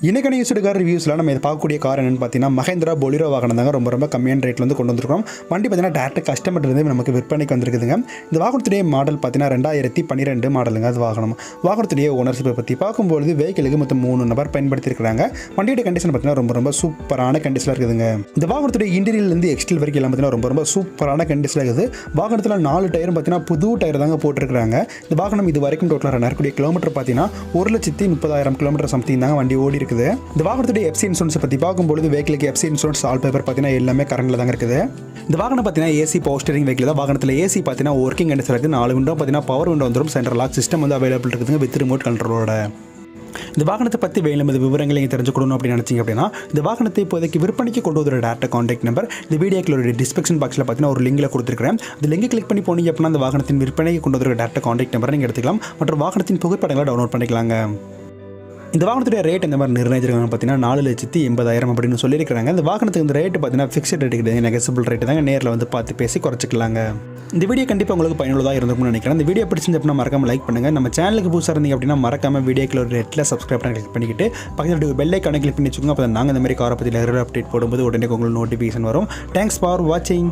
இன்றைக்கான used car ரிவ்யூஸில் நம்ம இதை பார்க்கக்கூடிய கார் என்னென்னு பார்த்தீங்கன்னா மஹேந்திரா பொலிரோ வாகனம் தாங்க ரொம்ப கம்மியான ரேட்டில் வந்து கொண்டு வந்திருக்கோம். வண்டி பார்த்தீங்கன்னா டேரக்ட் கஸ்டமர்லேருந்து நமக்கு விற்பனைக்கு வந்திருக்குதுங்க. இந்த வாகனத்துடைய மாடல் பார்த்தீங்கன்னா 2012 மாடலுங்க. அது வாகனத்துடைய ஓனர்ஷிப்பை பற்றி பார்க்கும்போது வெஹிக்கிளுக்கு மொத்தம் 3 நபர் பயன்படுத்தியிருக்கிறாங்க. வண்டியோட கண்டிஷன் பார்த்தீங்கன்னா ரொம்ப சூப்பரான கண்டிஷனில் இருக்குதுங்க. இந்த வாகனத்துடைய இன்டீரியர்லேருந்து எக்ஸ்டீரியர் வரைக்கும் எல்லாம் பார்த்தீங்கன்னா ரொம்ப சூப்பரான கண்டிஷனில் இருக்குது. வாகனத்தில் 4 டயரும் பார்த்தீங்கன்னா புது டயர் தாங்க போட்டிருக்கிறாங்க. இந்த வாகனம் இது வரைக்கும் டோட்டலாக நடக்கக்கூடிய கிலோமீட்டர் பார்த்தீங்கன்னா 1,30,000 கிலோமீட்டர் சம்திங் தாங்க வண்டி ஓடி இருக்குது. இந்த வாகனத்துடைய எஃப்சி இன்சூரன்ஸ் பற்றி பார்க்கும்போது வெஹிக்கிளுக்கு எஃப்சி இன்சூரன்ஸ் ஆல் பேப்பர் பார்த்தீங்கன்னா எல்லாமே கரண்டில் தாங்க இருக்குது. இந்த வாகனம் பார்த்தீங்கன்னா ஏசி பவர் ஸ்டீரிங் வெஹிக்கிள் தான். வாகனத்தில் ஏசி பார்த்தீங்கன்னா ஒர்க்கிங் கண்டிஷன் இருக்குது. 4 விண்டோ பார்த்தீங்கன்னா பவர் விண்டோ வந்துடும். சென்ட்ரல் லாக் சிஸ்டம் வந்து அவைலபிள் இருக்குதுங்க வித் ரிமோட் கண்ட்ரோலோட. இந்த வாகனத்தை பற்றி வேணும் விவரங்களை நீங்கள் தெரிஞ்சுக்கணும் அப்படின்னு நினச்சிங்க அப்படின்னா இந்த வாகனத்தை இப்போதைக்கு விற்பனைக்கு கொண்டு வர டேரக்ட் கான்டாக்ட் நம்பர் இந்த வீடியோக்களோட டிஸ்கிரிப்ஷன் பாக்ஸில் பார்த்தீங்கன்னா ஒரு லிங்கில் கொடுத்துருக்கிறேன். இந்த லிங்கை கிளிக் பண்ணி போனீங்க அப்படின்னா அந்த வாகனத்தின் விற்பனைக்கு கொண்டு வர டேரக்ட் கான்டாக்ட் நம்பரை நீங்கள் எடுத்துக்கலாம். மற்றும் வாகனத்தின் புகைப்படங்களை டவுன்லோட் பண்ணிக்கலாங்க. இந்த வாகனத்துடைய ரேட் இந்த மாதிரி நிர்ணயிச்சிருக்காங்க பார்த்தீங்கன்னா 4,80,000 அப்படின்னு சொல்லியிருக்கிறாங்க. இந்த வாகனத்துக்கு இந்த ரேட்டு பார்த்தீங்கன்னா ஃபிக்ஸ்ட் ரேட்டு கிடையாது, நெகசிபிள் ரேட்டு தாங்க. நேரில் வந்து பார்த்து பேசி குறைச்சிக்கலாங்க. இந்த வீடியோ கண்டிப்பாக உங்களுக்கு பயனுள்ளதாக இருந்திருக்கும்னு நினைக்கிறேன். இந்த வீடியோ பிடிச்சிருந்து அப்படின்னா மறக்காம லைக் பண்ணுங்கள். நம்ம சேனலுக்கு புதுசாக இருந்தீங்க அப்படின்னா மறக்காம வீடியோக்கு ஒரு ரெட்டில் சப்ஸ்கிரைப் பண்ணி கிளிக் பண்ணிக்கிட்டு பக்கத்தில் பெல் ஐக்கானை கிளிக் பண்ணி வச்சுக்கோங்க. அப்போ நாங்கள் இந்த மாதிரி காரை பற்றி ரெகுலர் அப்டேட் போடும்போது உடனே உங்களுக்கு நோட்டிஃபிகேஷன் வரும். தேங்க்ஸ் ஃபார் வாட்சிங்.